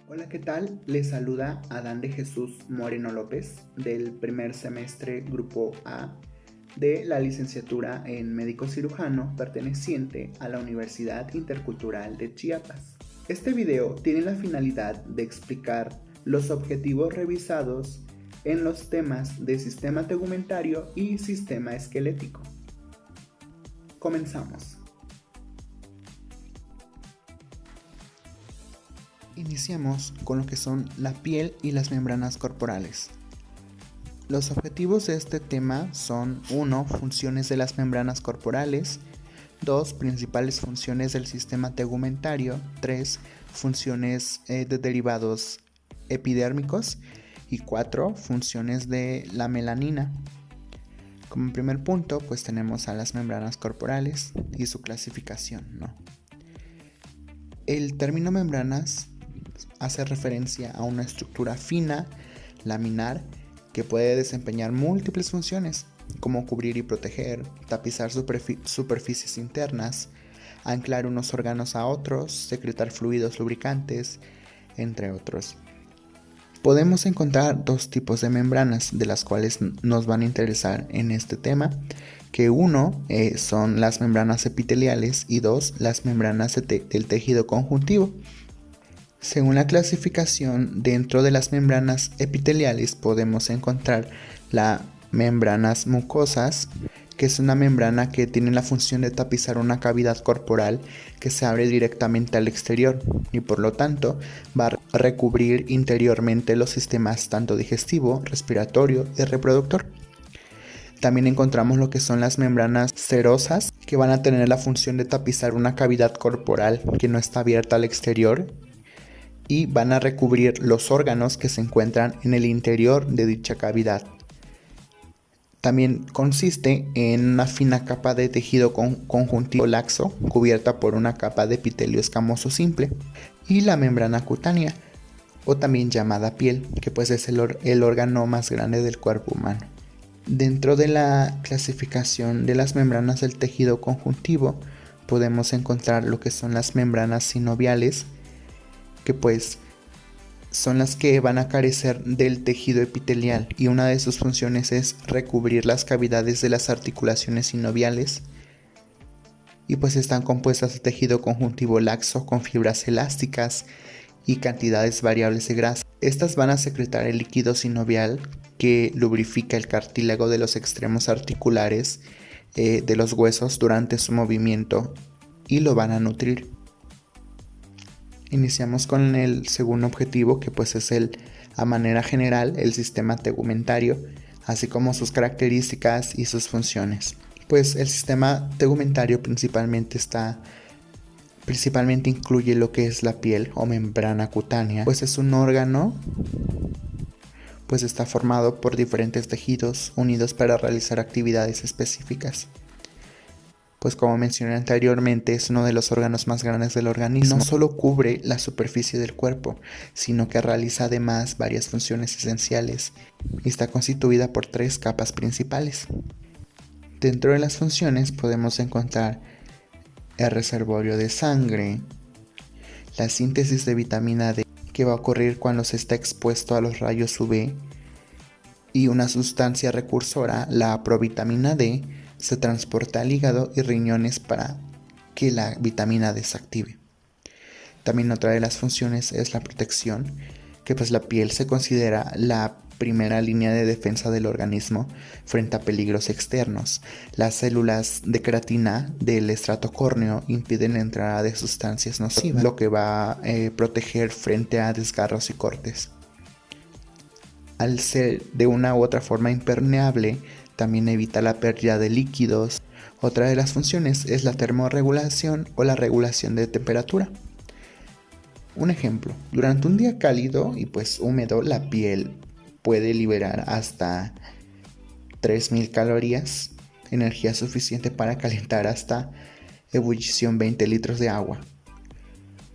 Hola, ¿qué tal? Les saluda Adán de Jesús Moreno López del primer semestre Grupo A de la licenciatura en médico cirujano perteneciente a la Universidad Intercultural de Chiapas. Este video tiene la finalidad de explicar los objetivos revisados en los temas de sistema tegumentario y sistema esquelético. Comenzamos. Iniciamos con lo que son la piel y las membranas corporales. Los objetivos de este tema son 1. Funciones de las membranas corporales, 2. Principales funciones del sistema tegumentario, 3. Funciones de derivados epidérmicos y 4. Funciones de la melanina. Como primer punto, pues tenemos a las membranas corporales y su clasificación, ¿no? El término membranas hace referencia a una estructura fina, laminar, que puede desempeñar múltiples funciones, como cubrir y proteger, tapizar superficies internas, anclar unos órganos a otros, secretar fluidos lubricantes, entre otros. Podemos encontrar dos tipos de membranas, de las cuales nos van a interesar en este tema, que uno son las membranas epiteliales y dos, las membranas del tejido conjuntivo. Según la clasificación, dentro de las membranas epiteliales podemos encontrar las membranas mucosas, que es una membrana que tiene la función de tapizar una cavidad corporal que se abre directamente al exterior y por lo tanto va a recubrir interiormente los sistemas tanto digestivo, respiratorio y reproductor. También encontramos lo que son las membranas serosas, que van a tener la función de tapizar una cavidad corporal que no está abierta al exterior y van a recubrir los órganos que se encuentran en el interior de dicha cavidad. También consiste en una fina capa de tejido conjuntivo laxo cubierta por una capa de epitelio escamoso simple y la membrana cutánea, o también llamada piel, que pues es el órgano más grande del cuerpo humano. Dentro de la clasificación de las membranas del tejido conjuntivo podemos encontrar lo que son las membranas sinoviales, que pues son las que van a carecer del tejido epitelial y una de sus funciones es recubrir las cavidades de las articulaciones sinoviales y pues están compuestas de tejido conjuntivo laxo con fibras elásticas y cantidades variables de grasa. Estas van a secretar el líquido sinovial que lubrifica el cartílago de los extremos articulares de los huesos durante su movimiento y lo van a nutrir. Iniciamos con el segundo objetivo, que pues es a manera general el sistema tegumentario, así como sus características y sus funciones. Pues el sistema tegumentario principalmente incluye lo que es la piel o membrana cutánea, pues es un órgano, pues está formado por diferentes tejidos unidos para realizar actividades específicas. Pues como mencioné anteriormente, es uno de los órganos más grandes del organismo. No solo cubre la superficie del cuerpo, sino que realiza además varias funciones esenciales y está constituida por 3 capas principales. Dentro de las funciones podemos encontrar el reservorio de sangre, la síntesis de vitamina D, que va a ocurrir cuando se está expuesto a los rayos UV, y una sustancia recursora, la provitamina D, se transporta al hígado y riñones para que la vitamina D se active. También otra de las funciones es la protección, que pues la piel se considera la primera línea de defensa del organismo frente a peligros externos. Las células de queratina del estrato córneo impiden la entrada de sustancias nocivas, lo que va a proteger frente a desgarros y cortes. Al ser de una u otra forma impermeable, también evita la pérdida de líquidos. Otra de las funciones es la termorregulación o la regulación de temperatura. Un ejemplo, durante un día cálido y pues húmedo, la piel puede liberar hasta 3000 calorías, energía suficiente para calentar hasta ebullición 20 litros de agua.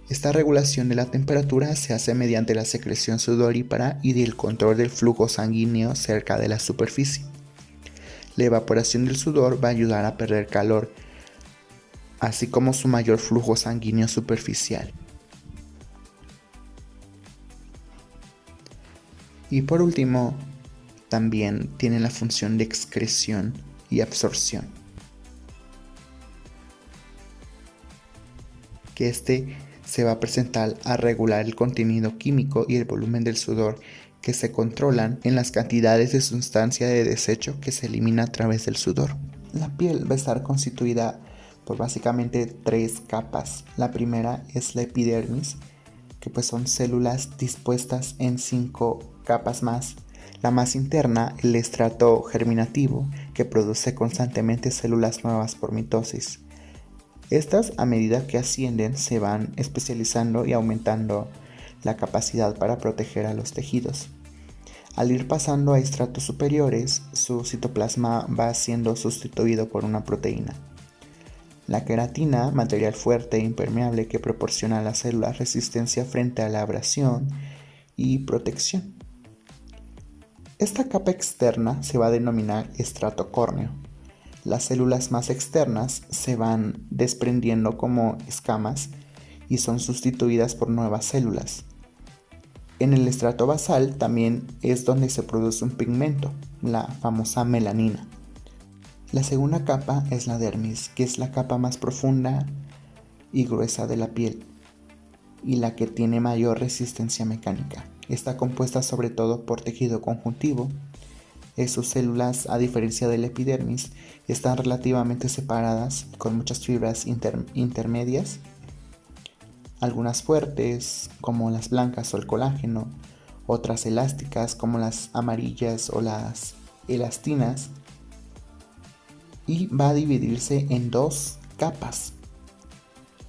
Esta regulación de la temperatura se hace mediante la secreción sudorípara y el control del flujo sanguíneo cerca de la superficie. La evaporación del sudor va a ayudar a perder calor, así como su mayor flujo sanguíneo superficial. Y por último, también tiene la función de excreción y absorción, que se va a presentar a regular el contenido químico y el volumen del sudor, que se controlan en las cantidades de sustancia de desecho que se elimina a través del sudor. La piel va a estar constituida por básicamente 3 capas. La primera es la epidermis, que pues son células dispuestas en 5 capas más. La más interna, el estrato germinativo, que produce constantemente células nuevas por mitosis. Estas, a medida que ascienden, se van especializando y aumentando la capacidad para proteger a los tejidos. Al ir pasando a estratos superiores, su citoplasma va siendo sustituido por una proteína. La queratina, material fuerte e impermeable que proporciona a las células resistencia frente a la abrasión y protección. Esta capa externa se va a denominar estrato córneo. Las células más externas se van desprendiendo como escamas y son sustituidas por nuevas células. En el estrato basal también es donde se produce un pigmento, la famosa melanina. La segunda capa es la dermis, que es la capa más profunda y gruesa de la piel y la que tiene mayor resistencia mecánica. Está compuesta sobre todo por tejido conjuntivo. Sus células, a diferencia de la epidermis, están relativamente separadas con muchas fibras intermedias, algunas fuertes como las blancas o el colágeno, otras elásticas como las amarillas o las elastinas, y va a dividirse en 2 capas,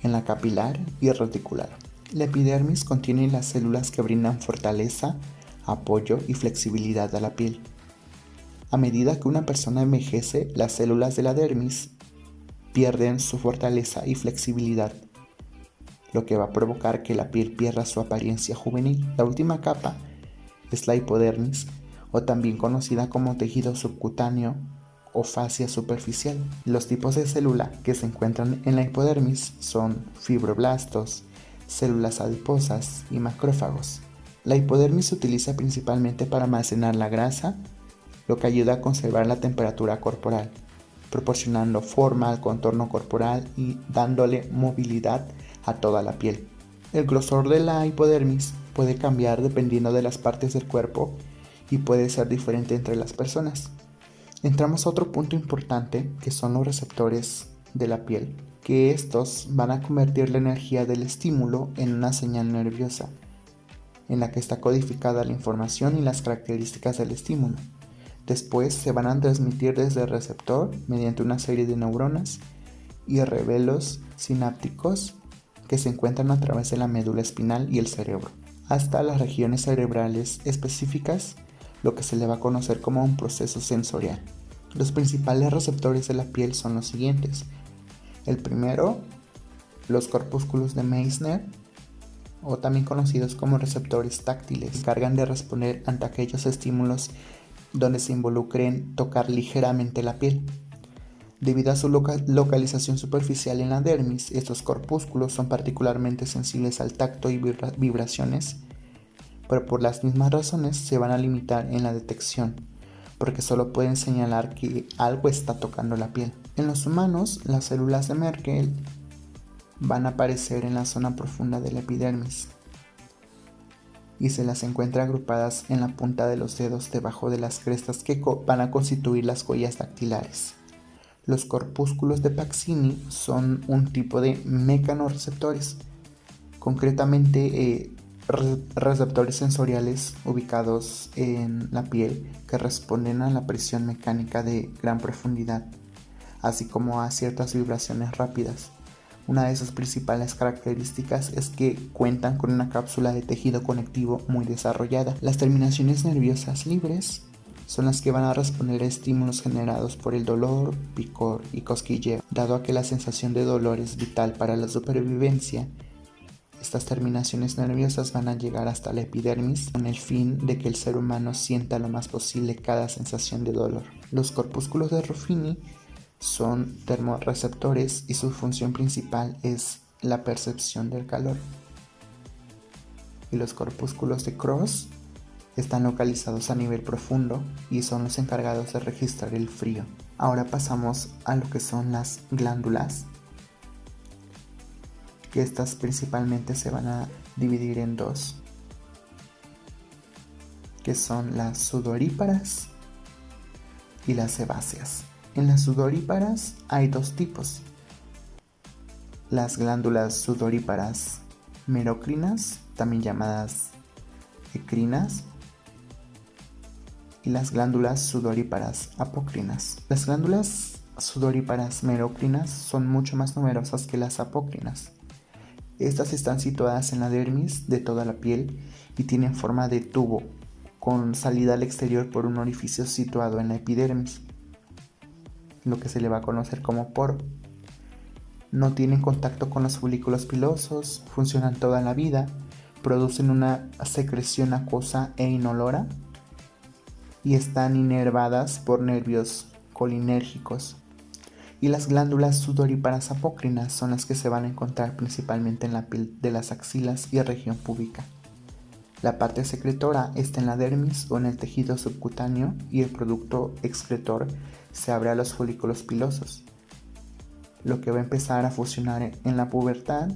en la capilar y reticular. La epidermis contiene las células que brindan fortaleza, apoyo y flexibilidad a la piel. A medida que una persona envejece, las células de la dermis pierden su fortaleza y flexibilidad, lo que va a provocar que la piel pierda su apariencia juvenil. La última capa es la hipodermis, o también conocida como tejido subcutáneo o fascia superficial. Los tipos de célula que se encuentran en la hipodermis son fibroblastos, células adiposas y macrófagos. La hipodermis se utiliza principalmente para almacenar la grasa, lo que ayuda a conservar la temperatura corporal, proporcionando forma al contorno corporal y dándole movilidad a toda la piel. El grosor de la hipodermis puede cambiar dependiendo de las partes del cuerpo y puede ser diferente entre las personas. Entramos a otro punto importante, que son los receptores de la piel, que estos van a convertir la energía del estímulo en una señal nerviosa, en la que está codificada la información y las características del estímulo. Después se van a transmitir desde el receptor mediante una serie de neuronas y revelos sinápticos que se encuentran a través de la médula espinal y el cerebro, hasta las regiones cerebrales específicas, lo que se le va a conocer como un proceso sensorial. Los principales receptores de la piel son los siguientes. El primero, los corpúsculos de Meissner, o también conocidos como receptores táctiles, se encargan de responder ante aquellos estímulos donde se involucren tocar ligeramente la piel. Debido a su localización superficial en la dermis, estos corpúsculos son particularmente sensibles al tacto y vibraciones, pero por las mismas razones se van a limitar en la detección, porque solo pueden señalar que algo está tocando la piel. En los humanos, las células de Merkel van a aparecer en la zona profunda de la epidermis y se las encuentra agrupadas en la punta de los dedos debajo de las crestas que van a constituir las huellas dactilares. Los corpúsculos de Pacini son un tipo de mecanorreceptores, concretamente receptores sensoriales ubicados en la piel que responden a la presión mecánica de gran profundidad, así como a ciertas vibraciones rápidas. Una de sus principales características es que cuentan con una cápsula de tejido conectivo muy desarrollada. Las terminaciones nerviosas libres son las que van a responder a estímulos generados por el dolor, picor y cosquilleo. Dado a que la sensación de dolor es vital para la supervivencia, estas terminaciones nerviosas van a llegar hasta la epidermis con el fin de que el ser humano sienta lo más posible cada sensación de dolor. Los corpúsculos de Ruffini son termorreceptores y su función principal es la percepción del calor. Y los corpúsculos de Cross Están localizados a nivel profundo y son los encargados de registrar el frío. Ahora pasamos a lo que son las glándulas, que estas principalmente se van a dividir en dos, que son las sudoríparas y las sebáceas. En las sudoríparas hay dos tipos: las glándulas sudoríparas merocrinas, también llamadas ecrinas, y las glándulas sudoríparas apocrinas. Las glándulas sudoríparas merocrinas son mucho más numerosas que las apocrinas. Estas están situadas en la dermis de toda la piel y tienen forma de tubo, con salida al exterior por un orificio situado en la epidermis, lo que se le va a conocer como poro. No tienen contacto con los folículos pilosos, funcionan toda la vida, producen una secreción acuosa e inolora y están inervadas por nervios colinérgicos. Y las glándulas sudoríparas apócrinas son las que se van a encontrar principalmente en la piel de las axilas y región púbica. La parte secretora está en la dermis o en el tejido subcutáneo y el producto excretor se abre a los folículos pilosos, lo que va a empezar a fusionar en la pubertad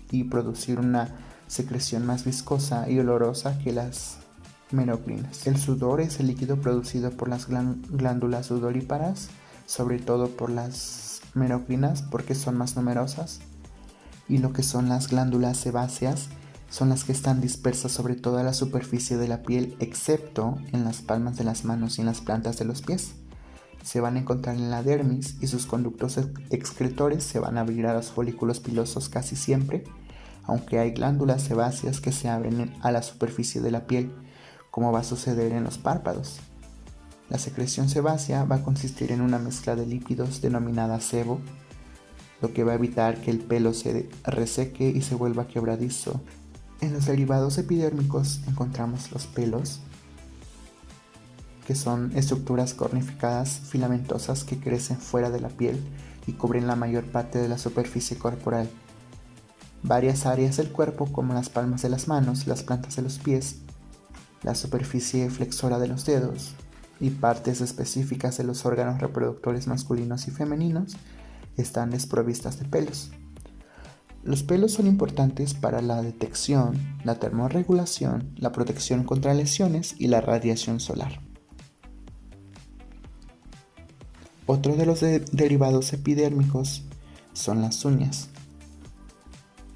y producir una secreción más viscosa y olorosa que las merocrinas. El sudor es el líquido producido por las glándulas sudoríparas, sobre todo por las merocrinas porque son más numerosas, y lo que son las glándulas sebáceas son las que están dispersas sobre toda la superficie de la piel, excepto en las palmas de las manos y en las plantas de los pies. Se van a encontrar en la dermis y sus conductos excretores se van a abrir a los folículos pilosos casi siempre, aunque hay glándulas sebáceas que se abren a la superficie de la piel, como va a suceder en los párpados. La secreción sebácea va a consistir en una mezcla de lípidos denominada sebo, lo que va a evitar que el pelo se reseque y se vuelva quebradizo. En los derivados epidérmicos encontramos los pelos, que son estructuras cornificadas filamentosas que crecen fuera de la piel y cubren la mayor parte de la superficie corporal. Varias áreas del cuerpo, como las palmas de las manos, las plantas de los pies, la superficie flexora de los dedos y partes específicas de los órganos reproductores masculinos y femeninos, están desprovistas de pelos. Los pelos son importantes para la detección, la termorregulación, la protección contra lesiones y la radiación solar. Otro de los derivados epidérmicos son las uñas,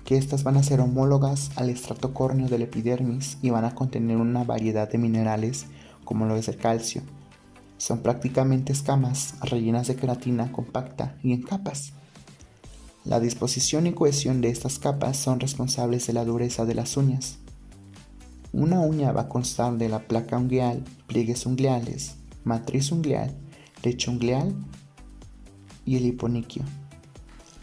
que estas van a ser homólogas al estrato córneo del epidermis y van a contener una variedad de minerales como lo es el calcio. Son prácticamente escamas rellenas de queratina compacta y en capas. La disposición y cohesión de estas capas son responsables de la dureza de las uñas. Una uña va a constar de la placa ungueal, pliegues ungueales, matriz ungueal, lecho ungueal y el hiponiquio.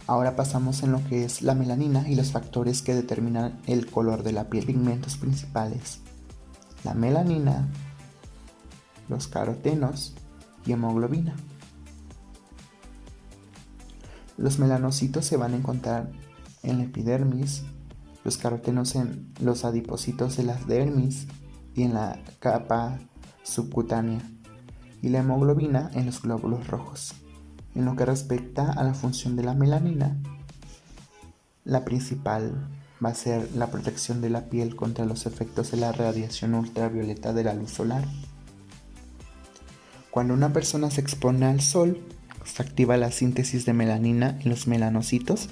Ahora pasamos en lo que es la melanina y los factores que determinan el color de la piel. Pigmentos principales: la melanina, los carotenos y hemoglobina. Los melanocitos se van a encontrar en la epidermis, los carotenos en los adipocitos de la dermis y en la capa subcutánea, y la hemoglobina en los glóbulos rojos. En lo que respecta a la función de la melanina, la principal va a ser la protección de la piel contra los efectos de la radiación ultravioleta de la luz solar. Cuando una persona se expone al sol, se activa la síntesis de melanina en los melanocitos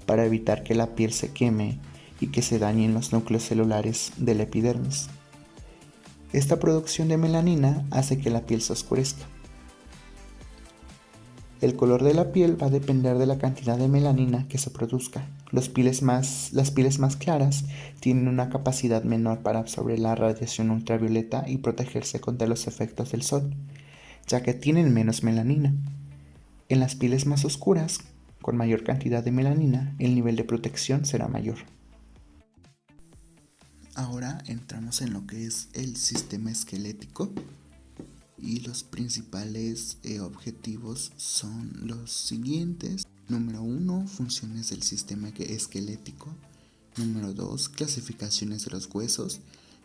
para evitar que la piel se queme y que se dañen los núcleos celulares de la epidermis. Esta producción de melanina hace que la piel se oscurezca. El color de la piel va a depender de la cantidad de melanina que se produzca. Las pieles más claras tienen una capacidad menor para absorber la radiación ultravioleta y protegerse contra los efectos del sol, ya que tienen menos melanina. En las pieles más oscuras, con mayor cantidad de melanina, el nivel de protección será mayor. Ahora entramos en lo que es el sistema esquelético y los principales objetivos son los siguientes. Número 1, funciones del sistema esquelético. Número 2, clasificaciones de los huesos.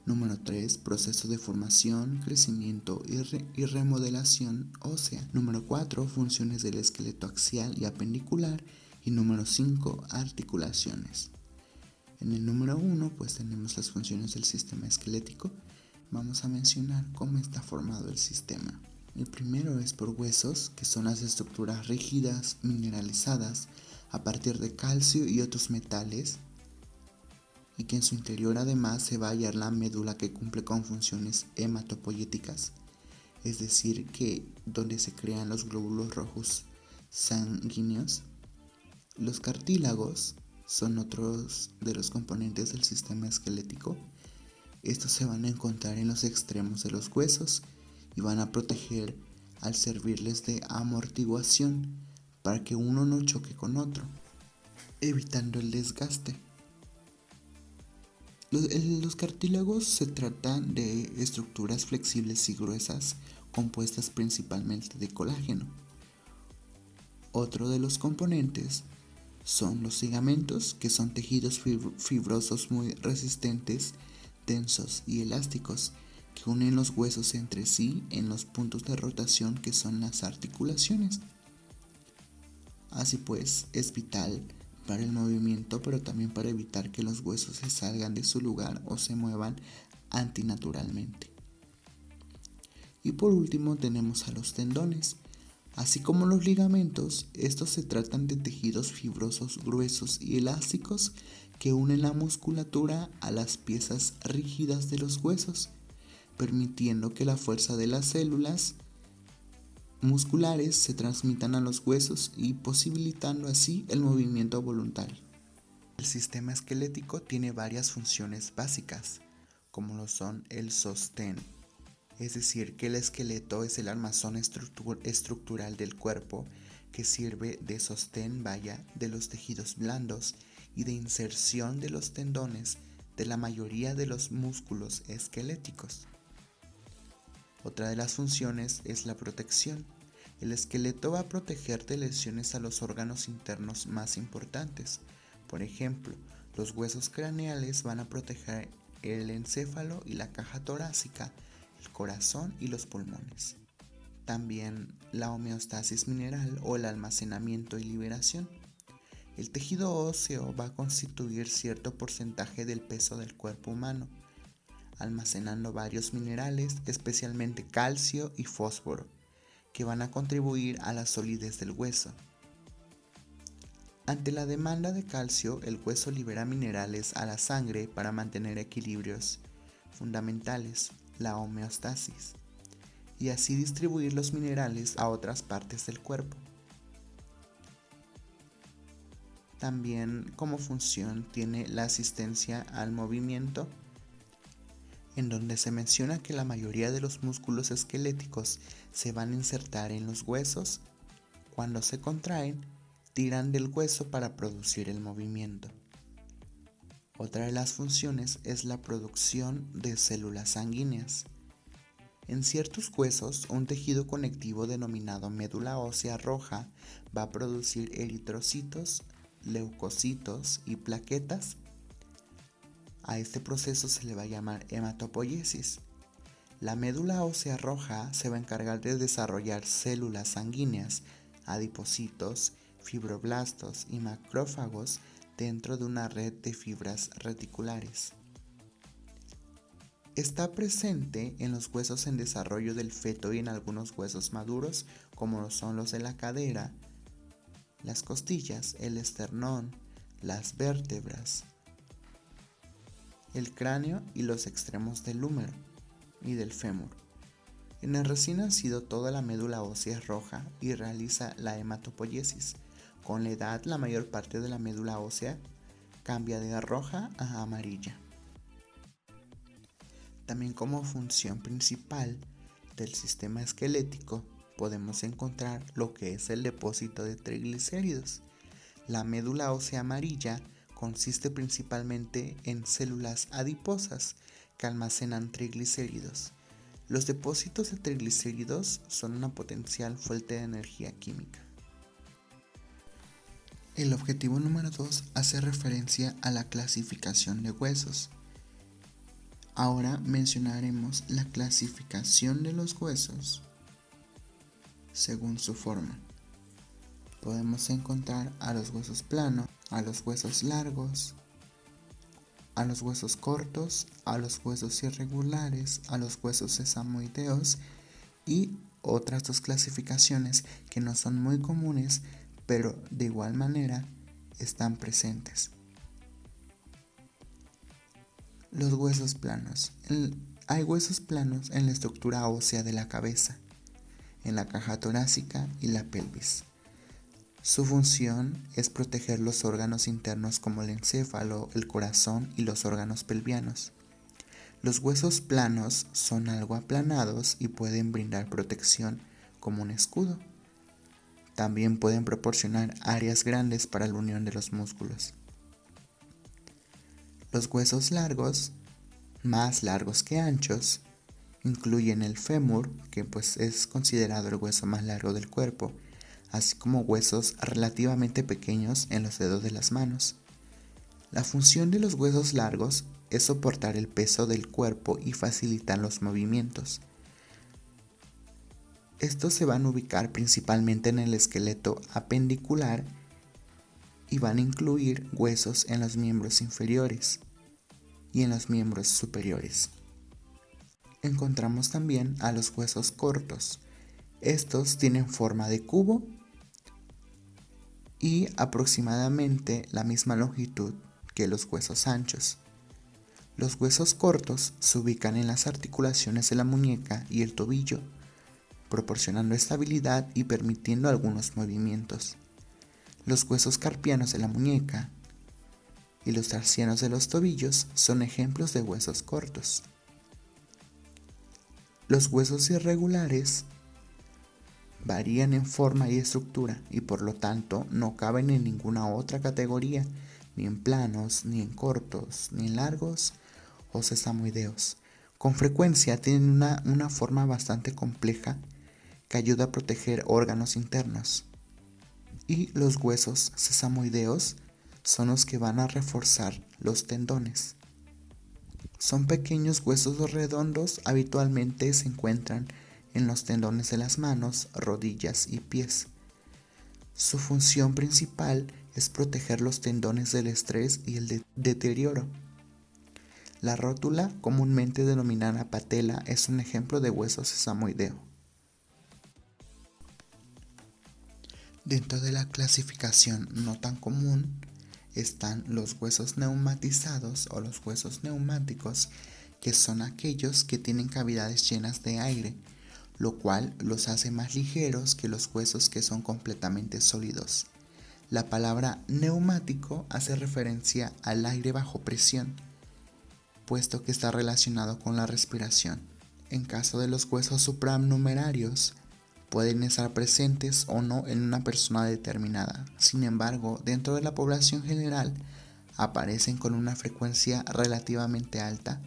Número 3, proceso de formación, crecimiento y remodelación ósea. Número 4, funciones del esqueleto axial y apendicular. Y número 5, articulaciones. En el número 1, pues tenemos las funciones del sistema esquelético. Vamos a mencionar cómo está formado el sistema. El primero es por huesos, que son las estructuras rígidas, mineralizadas, a partir de calcio y otros metales, y que en su interior además se va a hallar la médula, que cumple con funciones hematopoyéticas, es decir, que donde se crean los glóbulos rojos sanguíneos. Los cartílagos son otros de los componentes del sistema esquelético. Estos se van a encontrar en los extremos de los huesos y van a proteger al servirles de amortiguación para que uno no choque con otro, evitando el desgaste. Los cartílagos se tratan de estructuras flexibles y gruesas compuestas principalmente de colágeno. Otro de los componentes son los ligamentos, que son tejidos fibrosos muy resistentes, densos y elásticos, que unen los huesos entre sí en los puntos de rotación, que son las articulaciones. Así pues, es vital para el movimiento, pero también para evitar que los huesos se salgan de su lugar o se muevan antinaturalmente. Y por último tenemos a los tendones. Así como los ligamentos, estos se tratan de tejidos fibrosos gruesos y elásticos que unen la musculatura a las piezas rígidas de los huesos, permitiendo que la fuerza de las células musculares se transmitan a los huesos y posibilitando así el movimiento voluntario. El sistema esquelético tiene varias funciones básicas, como lo son el sostén, es decir, que el esqueleto es el armazón estructural del cuerpo, que sirve de sostén, de los tejidos blandos y de inserción de los tendones de la mayoría de los músculos esqueléticos. Otra de las funciones es la protección. El esqueleto va a proteger de lesiones a los órganos internos más importantes. Por ejemplo, los huesos craneales van a proteger el encéfalo y la caja torácica, el corazón y los pulmones. También la homeostasis mineral o el almacenamiento y liberación. El tejido óseo va a constituir cierto porcentaje del peso del cuerpo humano, almacenando varios minerales, especialmente calcio y fósforo, que van a contribuir a la solidez del hueso. Ante la demanda de calcio, el hueso libera minerales a la sangre para mantener equilibrios fundamentales, la homeostasis, y así distribuir los minerales a otras partes del cuerpo. También como función tiene la asistencia al movimiento, en donde se menciona que la mayoría de los músculos esqueléticos se van a insertar en los huesos. Cuando se contraen, tiran del hueso para producir el movimiento. Otra de las funciones es la producción de células sanguíneas. En ciertos huesos, un tejido conectivo denominado médula ósea roja va a producir eritrocitos, leucocitos y plaquetas. A este proceso se le va a llamar hematopoiesis. La médula ósea roja se va a encargar de desarrollar células sanguíneas, adipocitos, fibroblastos y macrófagos dentro de una red de fibras reticulares. Está presente en los huesos en desarrollo del feto y en algunos huesos maduros, como lo son los de la cadera, las costillas, el esternón, las vértebras, el cráneo y los extremos del húmero y del fémur. En el recién nacido, toda la médula ósea es roja y realiza la hematopoiesis. Con la edad, la mayor parte de la médula ósea cambia de roja a amarilla. También como función principal del sistema esquelético podemos encontrar lo que es el depósito de triglicéridos. La médula ósea amarilla consiste principalmente en células adiposas que almacenan triglicéridos. Los depósitos de triglicéridos son una potencial fuente de energía química. El objetivo número 2 hace referencia a la clasificación de huesos. Ahora mencionaremos la clasificación de los huesos según su forma. Podemos encontrar a los huesos planos, a los huesos largos, a los huesos cortos, a los huesos irregulares, a los huesos sesamoideos y otras dos clasificaciones que no son muy comunes, pero de igual manera están presentes. Los huesos planos. Hay huesos planos en la estructura ósea de la cabeza, en la caja torácica y la pelvis. Su función es proteger los órganos internos como el encéfalo, el corazón y los órganos pelvianos. Los huesos planos son algo aplanados y pueden brindar protección como un escudo. También pueden proporcionar áreas grandes para la unión de los músculos. Los huesos largos, más largos que anchos, incluyen el fémur, que es considerado el hueso más largo del cuerpo, así como huesos relativamente pequeños en los dedos de las manos. La función de los huesos largos es soportar el peso del cuerpo y facilitar los movimientos. Estos se van a ubicar principalmente en el esqueleto apendicular y van a incluir huesos en los miembros inferiores y en los miembros superiores. Encontramos también a los huesos cortos. Estos tienen forma de cubo y aproximadamente la misma longitud que los huesos anchos. Los huesos cortos se ubican en las articulaciones de la muñeca y el tobillo, proporcionando estabilidad y permitiendo algunos movimientos. Los huesos carpianos de la muñeca y los tarsianos de los tobillos son ejemplos de huesos cortos. Los huesos irregulares varían en forma y estructura y por lo tanto no caben en ninguna otra categoría, ni en planos, ni en cortos, ni en largos o sesamoideos. Con frecuencia tienen una forma bastante compleja que ayuda a proteger órganos internos. Y los huesos sesamoideos son los que van a reforzar los tendones. Son pequeños huesos redondos, habitualmente se encuentran en los tendones de las manos, rodillas y pies. Su función principal es proteger los tendones del estrés y el deterioro. La rótula, comúnmente denominada patela, es un ejemplo de hueso sesamoideo. Dentro de la clasificación no tan común están los huesos neumatizados o los huesos neumáticos, que son aquellos que tienen cavidades llenas de aire, lo cual los hace más ligeros que los huesos que son completamente sólidos. La palabra neumático hace referencia al aire bajo presión, puesto que está relacionado con la respiración. En caso de los huesos supranumerarios, pueden estar presentes o no en una persona determinada. Sin embargo, dentro de la población general, aparecen con una frecuencia relativamente alta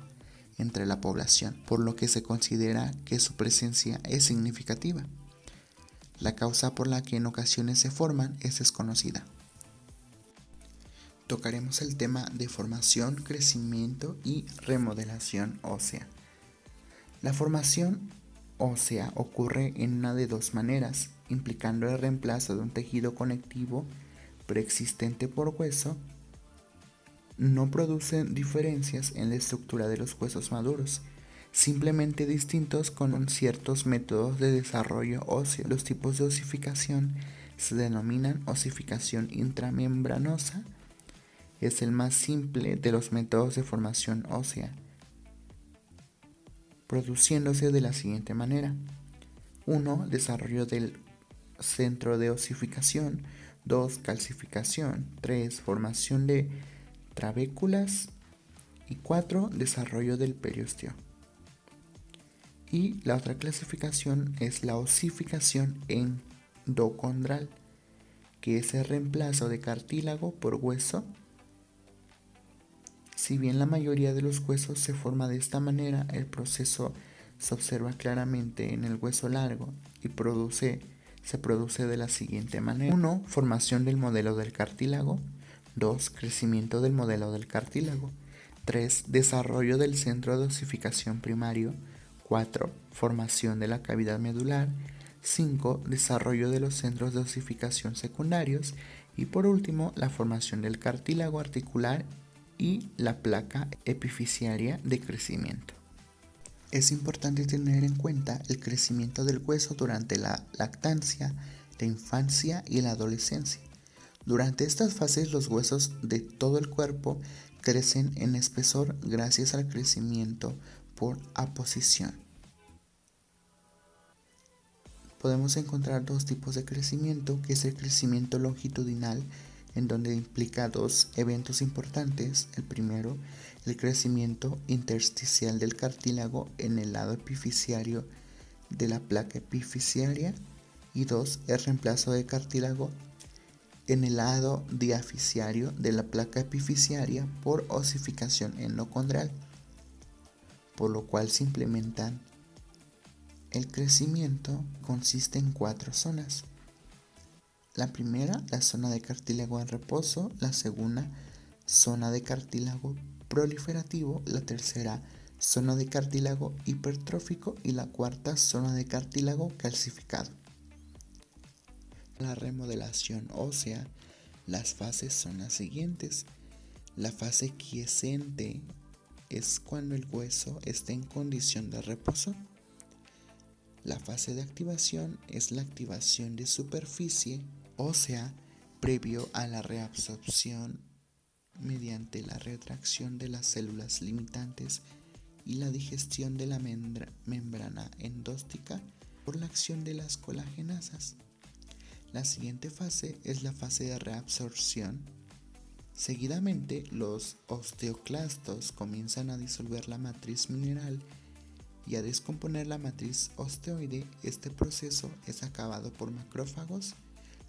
entre la población, por lo que se considera que su presencia es significativa. La causa por la que en ocasiones se forman es desconocida. Tocaremos el tema de formación, crecimiento y remodelación ósea. La formación ósea ocurre en una de dos maneras, implicando el reemplazo de un tejido conectivo preexistente por hueso. No producen diferencias en la estructura de los huesos maduros, simplemente distintos con ciertos métodos de desarrollo óseo. Los tipos de osificación se denominan osificación intramembranosa. Es el más simple de los métodos de formación ósea, produciéndose de la siguiente manera: 1. Desarrollo del centro de osificación. 2. Calcificación. 3. Formación de trabéculas. Y 4. Desarrollo del periósteo. Y la otra clasificación es la osificación endocondral, que es el reemplazo de cartílago por hueso. Si bien la mayoría de los huesos se forma de esta manera, el proceso se observa claramente en el hueso largo y se produce de la siguiente manera: 1. Formación del modelo del cartílago. 2. Crecimiento del modelo del cartílago. 3. Desarrollo del centro de osificación primario. 4. Formación de la cavidad medular. 5. Desarrollo de los centros de osificación secundarios. Y por último, la formación del cartílago articular y la placa epifisiaria de crecimiento. Es importante tener en cuenta el crecimiento del hueso durante la lactancia, la infancia y la adolescencia. Durante estas fases los huesos de todo el cuerpo crecen en espesor gracias al crecimiento por aposición. Podemos encontrar dos tipos de crecimiento, que es el crecimiento longitudinal, en donde implica dos eventos importantes. El primero, el crecimiento intersticial del cartílago en el lado epifisiario de la placa epifisiaria, y 2, el reemplazo de cartílago en el lado diafisiario de la placa epifisiaria por osificación endocondral, por lo cual se implementan. El crecimiento consiste en 4 zonas. La primera, la zona de cartílago en reposo. La segunda, zona de cartílago proliferativo. La tercera, zona de cartílago hipertrófico. Y la cuarta, zona de cartílago calcificado. La remodelación ósea, las fases son las siguientes. La fase quiescente es cuando el hueso está en condición de reposo. La fase de activación es la activación de superficie ósea previo a la reabsorción mediante la retracción de las células limitantes y la digestión de la membrana endóstica por la acción de las colagenasas. La siguiente fase es la fase de reabsorción. Seguidamente, los osteoclastos comienzan a disolver la matriz mineral y a descomponer la matriz osteoide. Este proceso es acabado por macrófagos,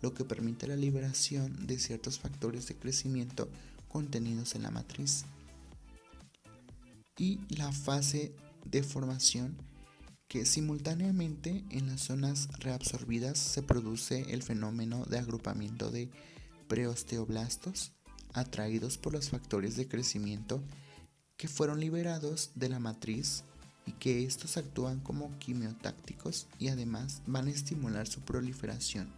lo que permite la liberación de ciertos factores de crecimiento contenidos en la matriz. Y la fase de formación, que simultáneamente en las zonas reabsorbidas se produce el fenómeno de agrupamiento de preosteoblastos atraídos por los factores de crecimiento que fueron liberados de la matriz, y que estos actúan como quimiotácticos y además van a estimular su proliferación.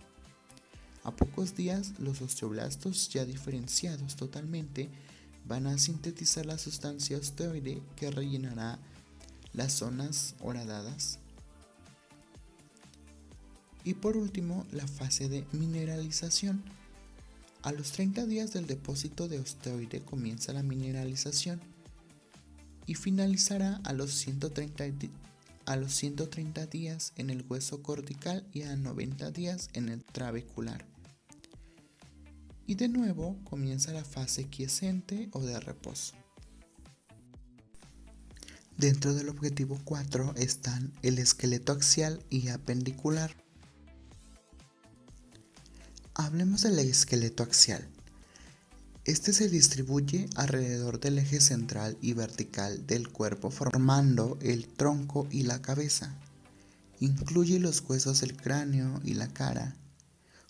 A pocos días, los osteoblastos, ya diferenciados totalmente, van a sintetizar la sustancia osteoide que rellenará las zonas horadadas. Y por último, la fase de mineralización. A los 30 días del depósito de osteoide comienza la mineralización y finalizará a los 130 días en el hueso cortical y a 90 días en el trabecular. Y de nuevo comienza la fase quiescente o de reposo. Dentro del objetivo 4 están el esqueleto axial y apendicular. Hablemos del esqueleto axial. Este se distribuye alrededor del eje central y vertical del cuerpo, formando el tronco y la cabeza. Incluye los huesos del cráneo y la cara,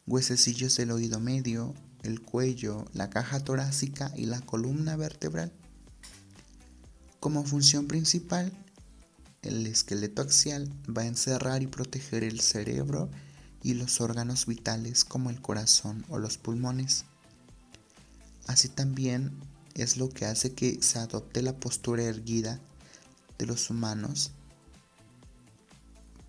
huesecillos del oído medio, el cuello, la caja torácica y la columna vertebral. Como función principal, el esqueleto axial va a encerrar y proteger el cerebro y los órganos vitales como el corazón o los pulmones. Así también es lo que hace que se adopte la postura erguida de los humanos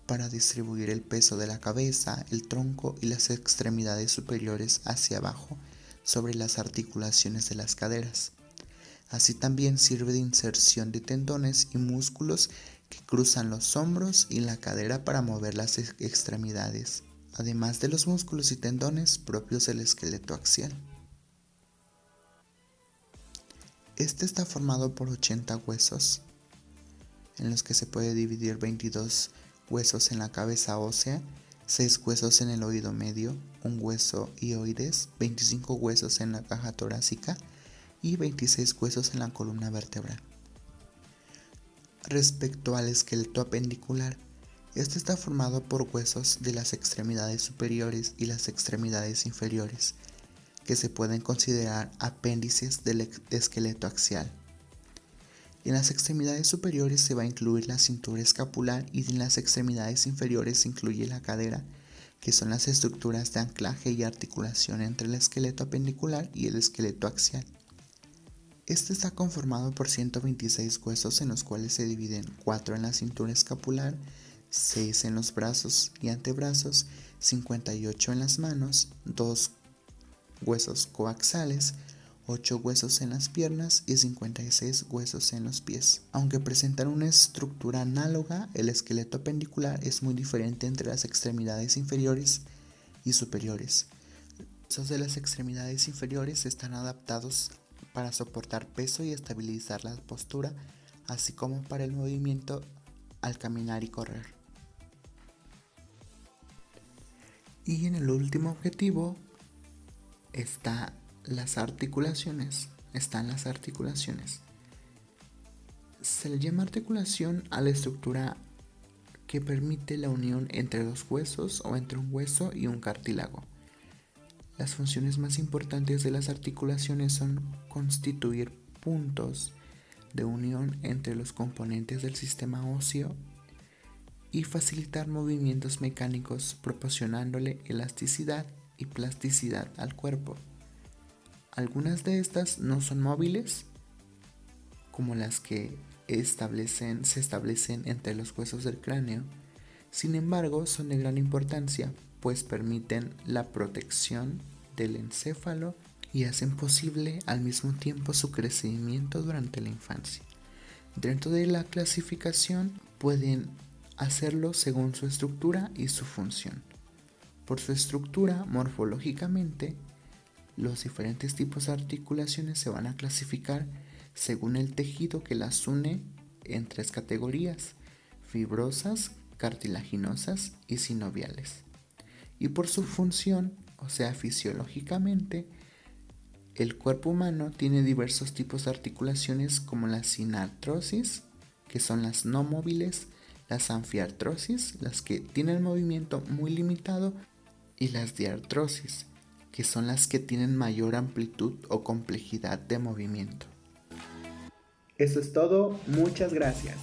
para distribuir el peso de la cabeza, el tronco y las extremidades superiores hacia abajo sobre las articulaciones de las caderas. Así también sirve de inserción de tendones y músculos que cruzan los hombros y la cadera para mover las extremidades, además de los músculos y tendones propios del esqueleto axial. Este está formado por 80 huesos, en los que se puede dividir 22 huesos en la cabeza ósea, 6 huesos en el oído medio, un hueso hioides, 25 huesos en la caja torácica y 26 huesos en la columna vertebral. Respecto al esqueleto apendicular, este está formado por huesos de las extremidades superiores y las extremidades inferiores, que se pueden considerar apéndices del esqueleto axial. En las extremidades superiores se va a incluir la cintura escapular y en las extremidades inferiores se incluye la cadera, que son las estructuras de anclaje y articulación entre el esqueleto apendicular y el esqueleto axial. Este está conformado por 126 huesos, en los cuales se dividen 4 en la cintura escapular, 6 en los brazos y antebrazos, 58 en las manos, 2 huesos coaxales, 8 huesos en las piernas y 56 huesos en los pies. Aunque presentan una estructura análoga, el esqueleto apendicular es muy diferente entre las extremidades inferiores y superiores. Los huesos de las extremidades inferiores están adaptados para soportar peso y estabilizar la postura, así como para el movimiento al caminar y correr. Y en el último objetivo están las articulaciones. Se le llama articulación a la estructura que permite la unión entre dos huesos o entre un hueso y un cartílago. Las funciones más importantes de las articulaciones son constituir puntos de unión entre los componentes del sistema óseo y facilitar movimientos mecánicos, proporcionándole elasticidad y plasticidad al cuerpo. Algunas de estas no son móviles, como las que se establecen entre los huesos del cráneo. Sin embargo, son de gran importancia, pues permiten la protección del encéfalo y hacen posible al mismo tiempo su crecimiento durante la infancia. Dentro de la clasificación pueden hacerlo según su estructura y su función. Por su estructura, morfológicamente, los diferentes tipos de articulaciones se van a clasificar según el tejido que las une en 3 categorías: fibrosas, cartilaginosas y sinoviales. Y por su función, o sea, fisiológicamente, el cuerpo humano tiene diversos tipos de articulaciones, como la sinartrosis, que son las no móviles, las anfiartrosis, las que tienen movimiento muy limitado, y las diartrosis, que son las que tienen mayor amplitud o complejidad de movimiento. Eso es todo, muchas gracias.